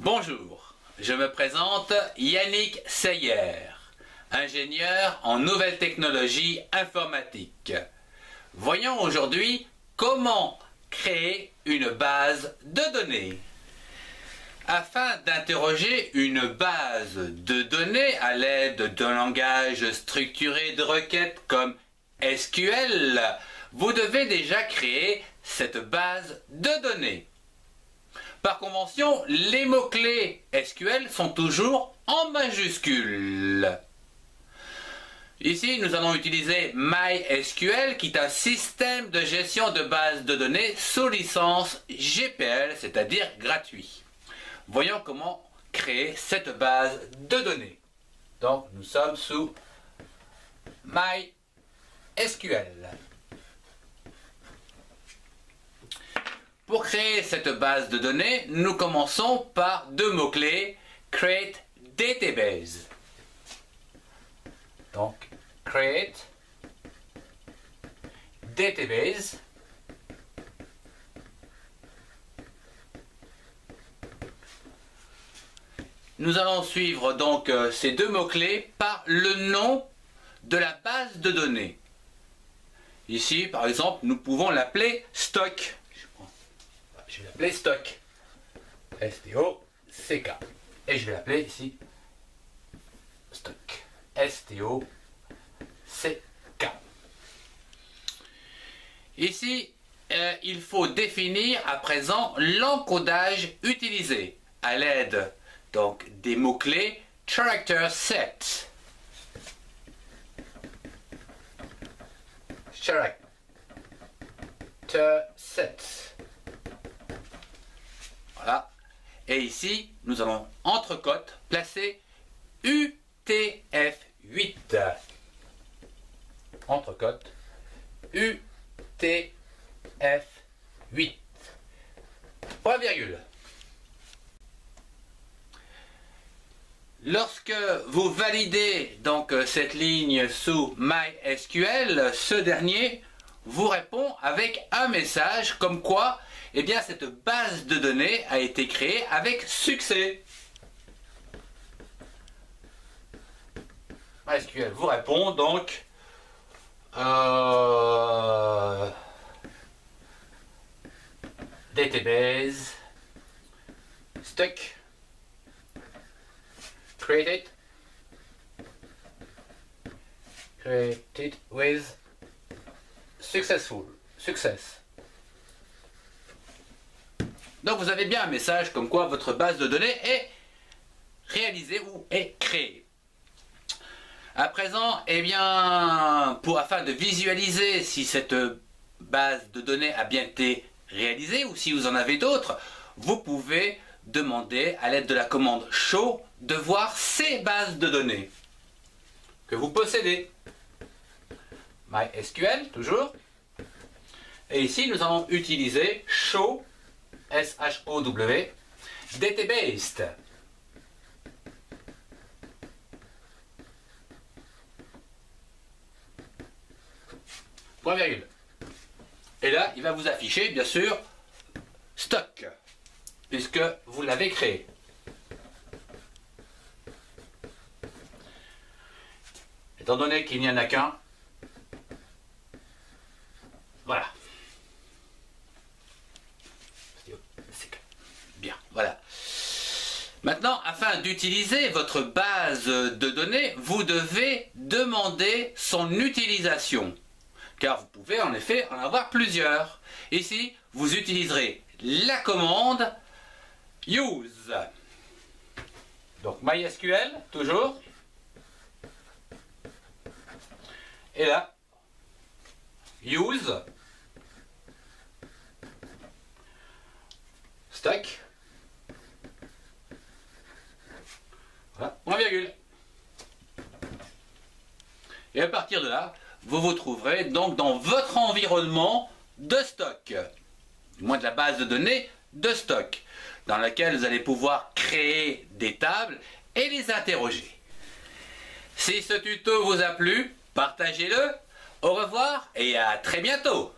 Bonjour, je me présente Yannick Seyer, ingénieur en nouvelles technologies informatiques. Voyons aujourd'hui comment créer une base de données. Afin d'interroger une base de données à l'aide d'un langage structuré de requêtes comme SQL, vous devez déjà créer cette base de données. Par convention, les mots-clés SQL sont toujours en majuscules. Ici, nous allons utiliser MySQL, qui est un système de gestion de base de données sous licence GPL, c'est-à-dire gratuit. Voyons comment créer cette base de données. Donc, nous sommes sous MySQL. Pour créer cette base de données, nous commençons par deux mots-clés, Create Database. Donc, Create Database. Nous allons suivre donc ces deux mots-clés par le nom de la base de données. Ici, par exemple, nous pouvons l'appeler stock. Je vais l'appeler stock. S-T-O-C-K. Et je vais l'appeler ici stock. S-T-O-C-K. Ici, il faut définir à présent l'encodage utilisé à l'aide donc des mots-clés character set. Character set. Voilà. Et ici, nous allons entre cotes placer UTF-8. Entre cotes UTF-8. Point virgule. Lorsque vous validez donc cette ligne sous MySQL, ce dernier vous répond avec un message comme quoi eh bien, cette base de données a été créée avec succès. MySQL vous répond donc database stuck created with success. Donc vous avez bien un message comme quoi votre base de données est réalisée ou est créée. À présent, eh bien, afin de visualiser si cette base de données a bien été réalisée ou si vous en avez d'autres, vous pouvez demander à l'aide de la commande show de voir ces bases de données que vous possédez. MySQL, toujours. Et ici, nous allons utiliser show S-H-O-W, database. Point virgule. Et là, il va vous afficher, bien sûr, stock, puisque vous l'avez créé. Étant donné qu'il n'y en a qu'un, voilà. Bien, voilà. Maintenant, afin d'utiliser votre base de données, vous devez demander son utilisation. Car vous pouvez en effet en avoir plusieurs. Ici, vous utiliserez la commande use. Donc MySQL, toujours. Et là, use stock. Voilà, point virgule. Et à partir de là, vous vous trouverez donc dans votre environnement de stock, du moins de la base de données de stock, dans laquelle vous allez pouvoir créer des tables et les interroger. Si ce tuto vous a plu, partagez-le. Au revoir et à très bientôt.